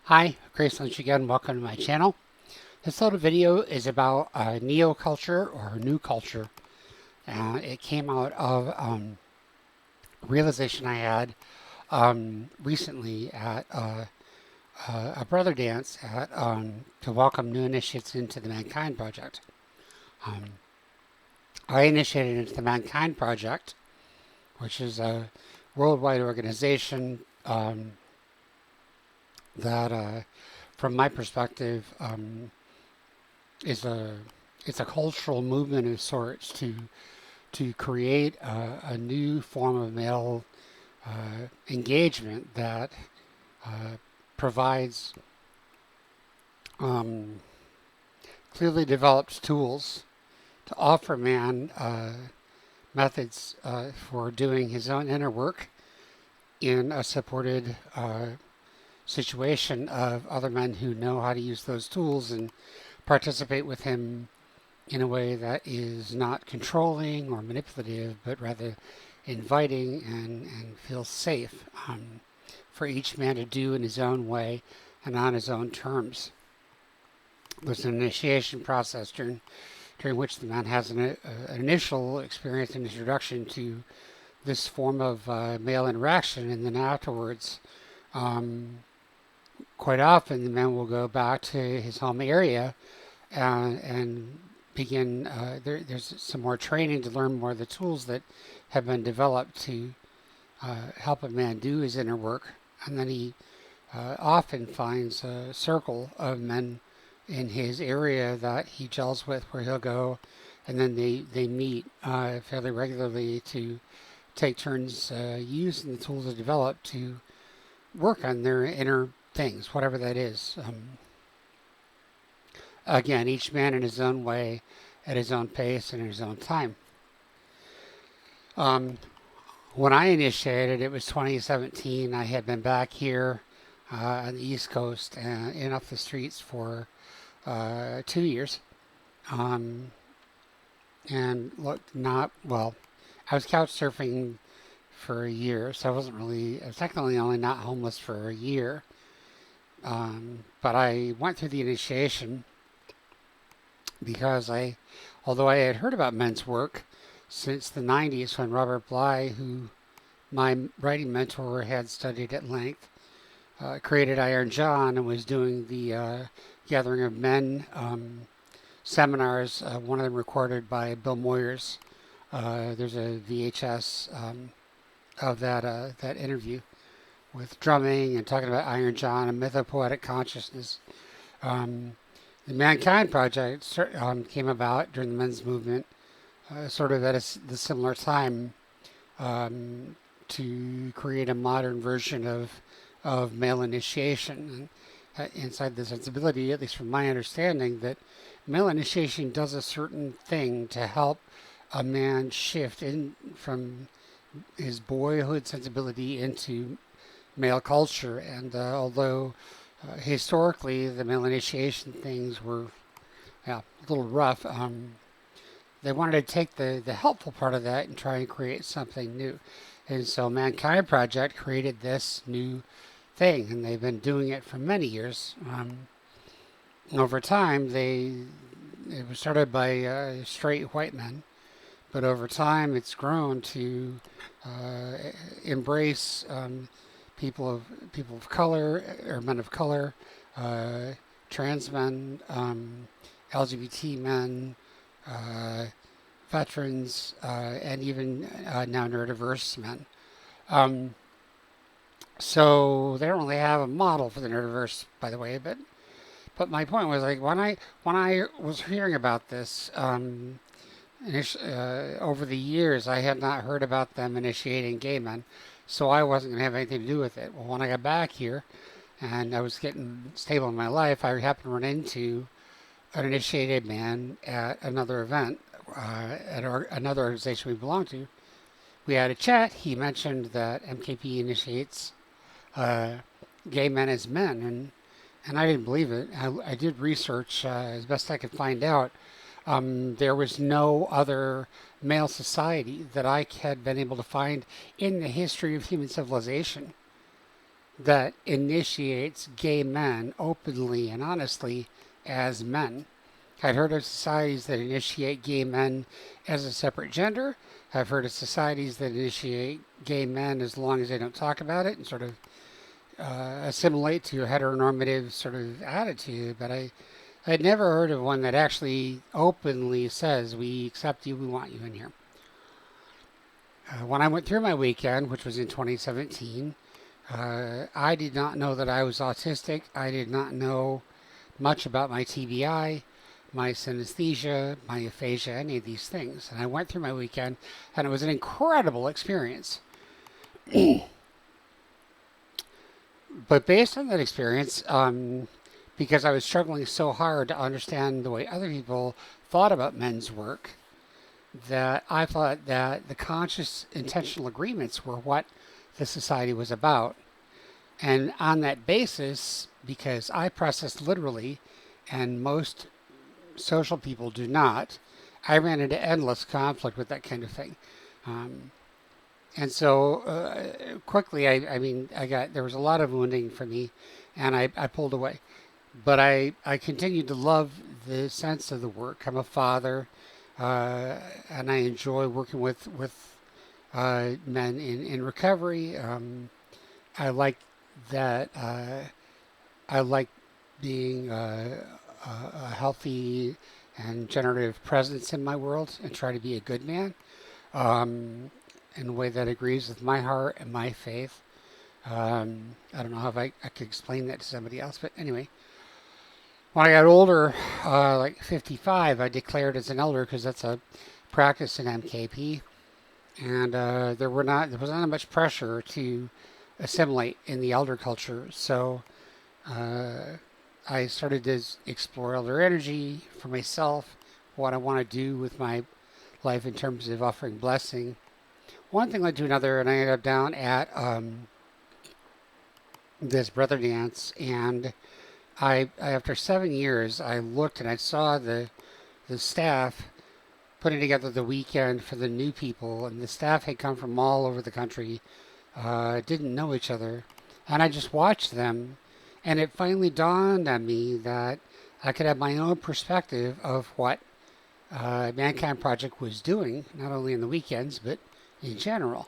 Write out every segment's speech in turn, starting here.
Hi, Grace Lynch again. Welcome to my channel. This little video is about neo-culture or new culture. It came out of a realization I had recently at a brother dance to welcome new initiates into the ManKind project. Um, I initiated into the ManKind project, which is a worldwide organization that, from my perspective, is it's a cultural movement of sorts to create a new form of male engagement that provides clearly developed tools to offer man methods for doing his own inner work in a supported situation of other men who know how to use those tools and participate with him in a way that is not controlling or manipulative, but rather inviting and feels safe for each man to do in his own way and on his own terms. There's an initiation process during which the man has an initial experience and introduction to this form of male interaction, and then afterwards, quite often the man will go back to his home area and begin, there's some more training to learn more of the tools that have been developed to help a man do his inner work. And then he often finds a circle of men in his area that he gels with, where he'll go, and then they meet fairly regularly to take turns using the tools they develop to work on their inner things, whatever that is. Again, each man in his own way, at his own pace, and in his own time. When I initiated, it was 2017. I had been back here on the East Coast and in off the streets for 2 years. And look, not well. I was couch surfing for a year, so I was technically only not homeless for a year. But I went through the initiation because although I had heard about men's work since the 90s when Robert Bly, who my writing mentor had studied at length, created Iron John and was doing the Gathering of Men seminars, one of them recorded by Bill Moyers. There's a VHS of that interview with drumming and talking about Iron John and mythopoetic consciousness. The ManKind project came about during the men's movement, sort of at the similar time, to create a modern version of male initiation. And inside the sensibility, at least from my understanding, that male initiation does a certain thing to help a man shift in from his boyhood sensibility into male culture. And although historically the male initiation things were a little rough, they wanted to take the helpful part of that and try and create something new. And so ManKind Project created this new thing, and they've been doing it for many years. Over time, it was started by straight white men, but over time it's grown to embrace people of color, or men of color, trans men, LGBT men, veterans, and even now neurodiverse men. So they don't really have a model for the neurodiverse, by the way, but my point was, like, when I was hearing about this over the years, I had not heard about them initiating gay men, so I wasn't going to have anything to do with it. Well, when I got back here and I was getting stable in my life, I happened to run into an initiated man at another event at another organization we belong to. We had a chat. He mentioned that MKP initiates gay men as men, and I didn't believe it. I did research as best I could find out. There was no other male society that I had been able to find in the history of human civilization that initiates gay men openly and honestly as men. I've heard of societies that initiate gay men as a separate gender. I've heard of societies that initiate gay men as long as they don't talk about it and sort of assimilate to a heteronormative sort of attitude. But I'd never heard of one that actually openly says, we accept you, we want you in here. When I went through my weekend, which was in 2017, I did not know that I was autistic. I did not know much about my TBI, my synesthesia, my aphasia, any of these things. And I went through my weekend, and it was an incredible experience. But based on that experience, because I was struggling so hard to understand the way other people thought about men's work, that I thought that the conscious intentional agreements were what the society was about. And on that basis, because I process literally, and most social people do not, I ran into endless conflict with that kind of thing. And so quickly, there was a lot of wounding for me, and I pulled away. But I continued to love the sense of the work. I'm a father, and I enjoy working with men in recovery. I like that. I like being a healthy and generative presence in my world, and try to be a good man in a way that agrees with my heart and my faith. I don't know how I could explain that to somebody else, but anyway. When I got older, like 55, I declared as an elder because that's a practice in MKP, and there was not much pressure to assimilate in the elder culture. So I started to explore elder energy for myself, what I want to do with my life in terms of offering blessing. One thing led to another, and I ended up down at this brother dance, and I after 7 years, I looked and I saw the staff putting together the weekend for the new people, and the staff had come from all over the country, didn't know each other, and I just watched them, and it finally dawned on me that I could have my own perspective of what ManKind Project was doing, not only in the weekends, but in general.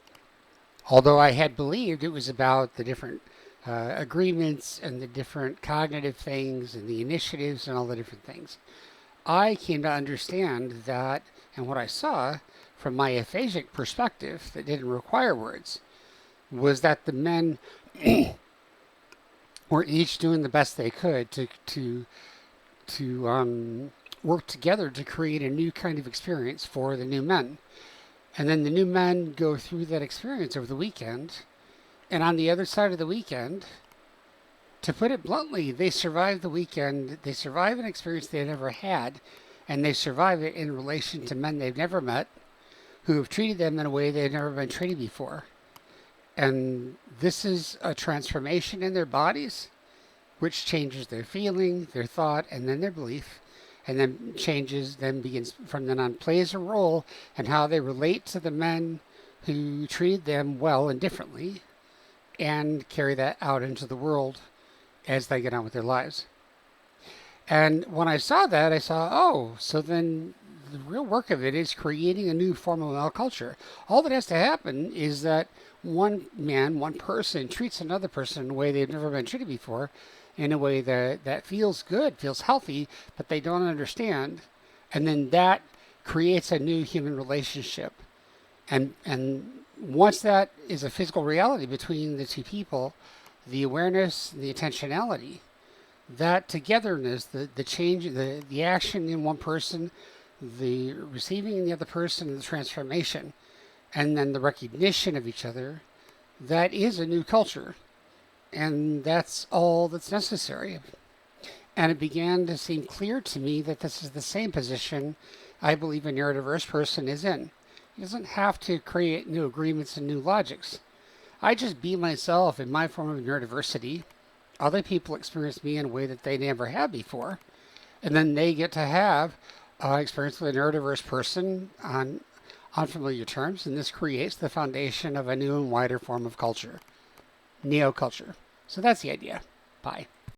Although I had believed it was about the different agreements and the different cognitive things and the initiatives and all the different things, I came to understand that, and what I saw from my aphasic perspective that didn't require words, was that the men were each doing the best they could to work together to create a new kind of experience for the new men. And then the new men go through that experience over the weekend, and on the other side of the weekend, to put it bluntly, they survive the weekend, they survive an experience they never had, and they survive it in relation to men they've never met, who have treated them in a way they've never been treated before. And this is a transformation in their bodies, which changes their feeling, their thought, and then their belief, and then begins from then on, plays a role in how they relate to the men who treated them well and differently, and carry that out into the world as they get on with their lives. And when I saw that, I saw, oh, so then the real work of it is creating a new form of male culture. All that has to happen is that one man, one person, treats another person in a way they've never been treated before, in a way that feels good, feels healthy, but they don't understand. And then that creates a new human relationship. And once that is a physical reality between the two people, the awareness, the intentionality, that togetherness, the change, the action in one person, the receiving in the other person, and the transformation, and then the recognition of each other, that is a new culture. And that's all that's necessary. And it began to seem clear to me that this is the same position I believe a neurodiverse person is in. He doesn't have to create new agreements and new logics. I just be myself in my form of neurodiversity. Other people experience me in a way that they never had before. And then they get to have experience with a neurodiverse person on unfamiliar terms. And this creates the foundation of a new and wider form of culture. Neoculture. So that's the idea. Bye.